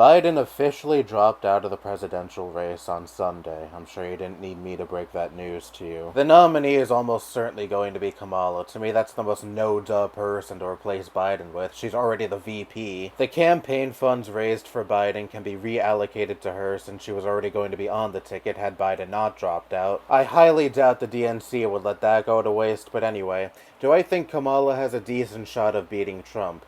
Biden officially dropped out of the presidential race on Sunday. I'm sure you didn't need me to break that news to you. The nominee is almost certainly going to be Kamala. To me, that's the most no-duh person to replace Biden with. She's already the VP. The campaign funds raised for Biden can be reallocated to her since she was already going to be on the ticket had Biden not dropped out. I highly doubt the DNC would let that go to waste, but anyway, do I think Kamala has a decent shot of beating Trump?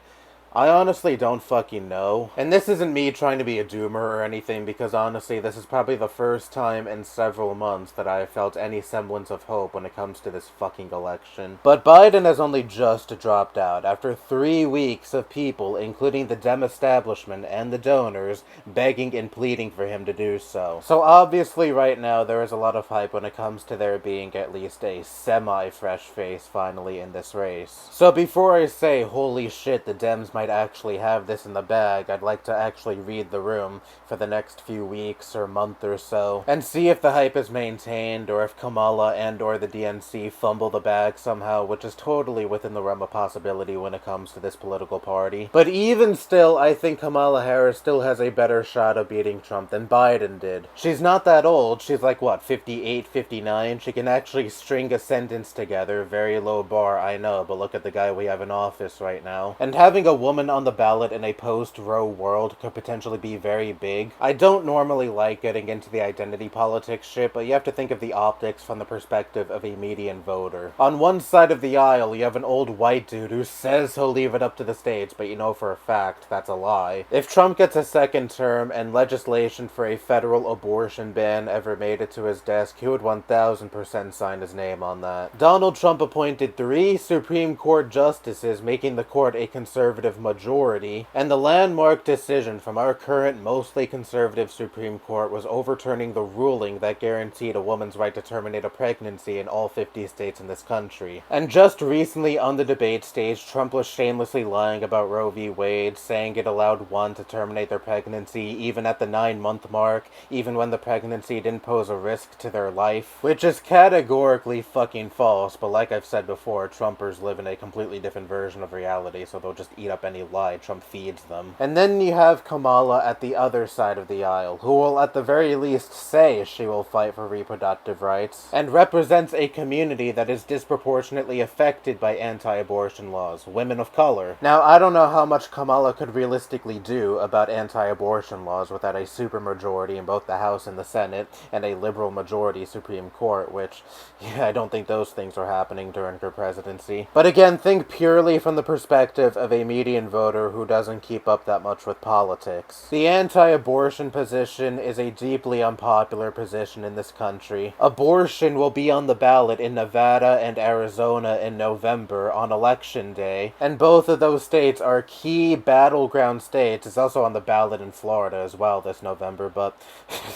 I honestly don't fucking know. And this isn't me trying to be a doomer or anything, because honestly, this is probably the first time in several months that I have felt any semblance of hope when it comes to this fucking election. But Biden has only just dropped out, after 3 weeks of people, including the Dem establishment and the donors, begging and pleading for him to do so. So obviously right now there is a lot of hype when it comes to there being at least a semi-fresh face finally in this race. So before I say, holy shit, the Dems might actually have this in the bag, I'd like to actually read the room for the next few weeks or month or so, and see if the hype is maintained, or if Kamala and or the DNC fumble the bag somehow, which is totally within the realm of possibility when it comes to this political party. But even still, I think Kamala Harris still has a better shot of beating Trump than Biden did. She's not that old, she's like, what, 58, 59? She can actually string a sentence together, very low bar, I know, but look at the guy we have in office right now. And having a woman on the ballot in a post-Roe world could potentially be very big. I don't normally like getting into the identity politics shit, but you have to think of the optics from the perspective of a median voter. On one side of the aisle, you have an old white dude who says he'll leave it up to the states, but you know for a fact that's a lie. If Trump gets a second term and legislation for a federal abortion ban ever made it to his desk, he would 1000% sign his name on that. Donald Trump appointed 3 Supreme Court justices, making the court a conservative majority, and the landmark decision from our current mostly conservative Supreme Court was overturning the ruling that guaranteed a woman's right to terminate a pregnancy in all 50 states in this country. And just recently on the debate stage, Trump was shamelessly lying about Roe v. Wade, saying it allowed one to terminate their pregnancy even at the 9-month mark, even when the pregnancy didn't pose a risk to their life, which is categorically fucking false, but like I've said before, Trumpers live in a completely different version of reality, so they'll just eat up any lie Trump feeds them. And then you have Kamala at the other side of the aisle, who will at the very least say she will fight for reproductive rights, and represents a community that is disproportionately affected by anti-abortion laws, women of color. Now, I don't know how much Kamala could realistically do about anti-abortion laws without a supermajority in both the House and the Senate, and a liberal majority Supreme Court, which, yeah, I don't think those things are happening during her presidency. But again, think purely from the perspective of a median voter who doesn't keep up that much with politics. The anti-abortion position is a deeply unpopular position in this country. Abortion will be on the ballot in Nevada and Arizona in November on election day, and both of those states are key battleground states. It's also on the ballot in Florida as well this November, but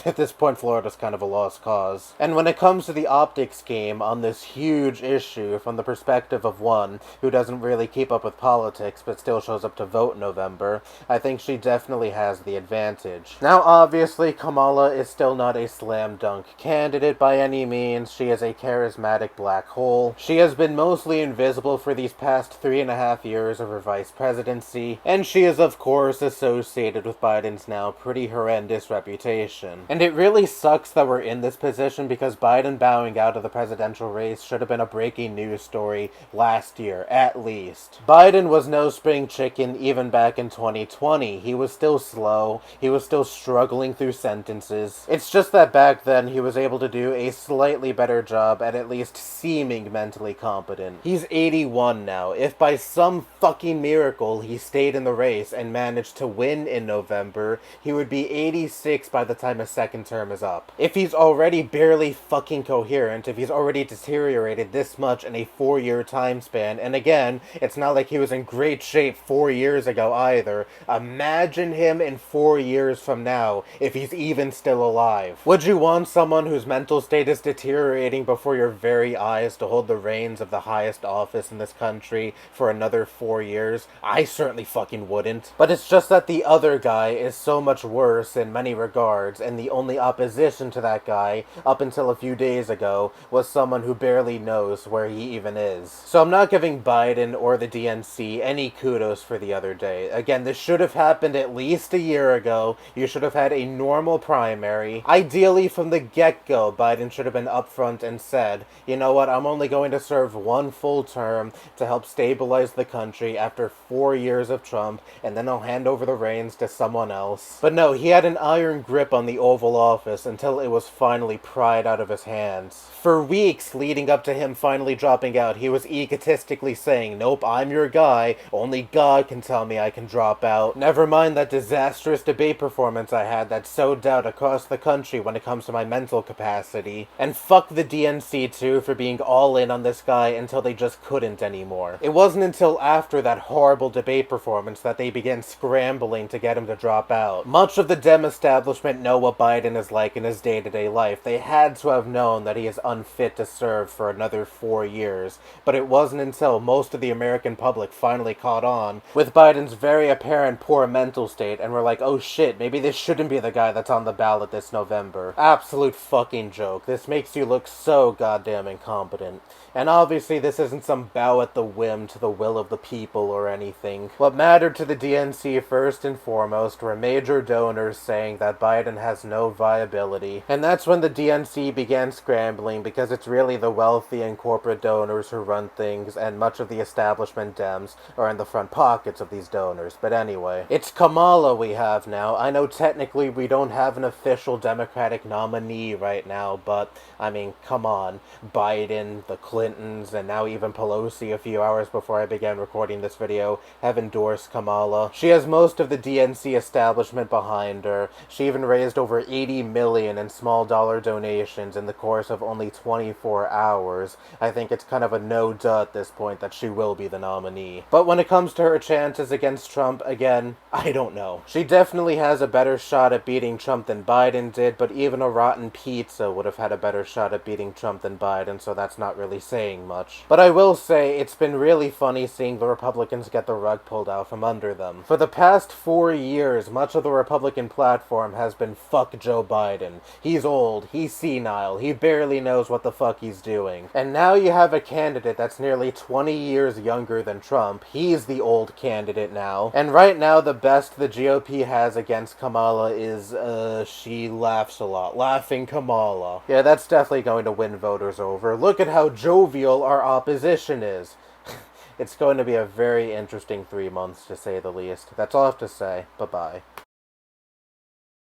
at this point Florida's kind of a lost cause. And when it comes to the optics game on this huge issue from the perspective of one who doesn't really keep up with politics but still shows up to vote in November, I think she definitely has the advantage. Now obviously Kamala is still not a slam dunk candidate by any means. She is a charismatic black hole. She has been mostly invisible for these past 3.5 years of her vice presidency, and she is of course associated with Biden's now pretty horrendous reputation. And it really sucks that we're in this position, because Biden bowing out of the presidential race should have been a breaking news story last year, at least. Biden was no spring chicken even back in 2020. He was still slow, he was still struggling through sentences. It's just that back then he was able to do a slightly better job at least seeming mentally competent. He's 81 now. If by some fucking miracle he stayed in the race and managed to win in November, he would be 86 by the time his second term is up. If he's already barely fucking coherent, if he's already deteriorated this much in a 4-year time span, and again, it's not like he was in great shape 4 years ago either, imagine him in 4 years from now, if he's even still alive. Would you want someone whose mental state is deteriorating before your very eyes to hold the reins of the highest office in this country for another 4 years? I certainly fucking wouldn't. But it's just that the other guy is so much worse in many regards, and the only opposition to that guy, up until a few days ago, was someone who barely knows where he even is. So I'm not giving Biden or the DNC any kudos ridiculous for the other day. Again, this should have happened at least a year ago. You should have had a normal primary. Ideally, from the get-go, Biden should have been upfront and said, you know what, I'm only going to serve one full term to help stabilize the country after 4 years of Trump, and then I'll hand over the reins to someone else. But no, he had an iron grip on the Oval Office until it was finally pried out of his hands. For weeks leading up to him finally dropping out, he was egotistically saying, nope, I'm your guy, only God can tell me I can drop out. Never mind that disastrous debate performance I had that sowed doubt across the country when it comes to my mental capacity. And fuck the DNC too for being all in on this guy until they just couldn't anymore. It wasn't until after that horrible debate performance that they began scrambling to get him to drop out. Much of the Dem establishment know what Biden is like in his day-to-day life. They had to have known that he is unfit to serve for another 4 years, but it wasn't until most of the American public finally caught on with Biden's very apparent poor mental state and were like, oh shit, maybe this shouldn't be the guy that's on the ballot this November. Absolute fucking joke. This makes you look so goddamn incompetent. And obviously this isn't some bow at the whim to the will of the people or anything. What mattered to the DNC first and foremost were major donors saying that Biden has no viability. And that's when the DNC began scrambling, because it's really the wealthy and corporate donors who run things, and much of the establishment Dems are in the front pockets of these donors. But anyway, it's Kamala we have now. I know technically we don't have an official Democratic nominee right now, but I mean, come on. Biden, the Clintons, and now even Pelosi a few hours before I began recording this video have endorsed Kamala. She has most of the DNC establishment behind her. She even raised over $80 million in small dollar donations in the course of only 24 hours. I think it's kind of a no-duh at this point that she will be the nominee. But when it comes to her chances against Trump, again, I don't know. She definitely has a better shot at beating Trump than Biden did, but even a rotten pizza would have had a better shot at beating Trump than Biden, so that's not really saying much. But I will say, it's been really funny seeing the Republicans get the rug pulled out from under them. For the past 4 years, much of the Republican platform has been fuck Joe Biden. He's old, he's senile, he barely knows what the fuck he's doing. And now you have a candidate that's nearly 20 years younger than Trump. He's the old candidate now. And right now, the best the GOP has against Kamala is, she laughs a lot. Laughing Kamala. Yeah, that's definitely going to win voters over. Look at how jovial our opposition is. It's going to be a very interesting 3 months, to say the least. That's all I have to say. Bye-bye.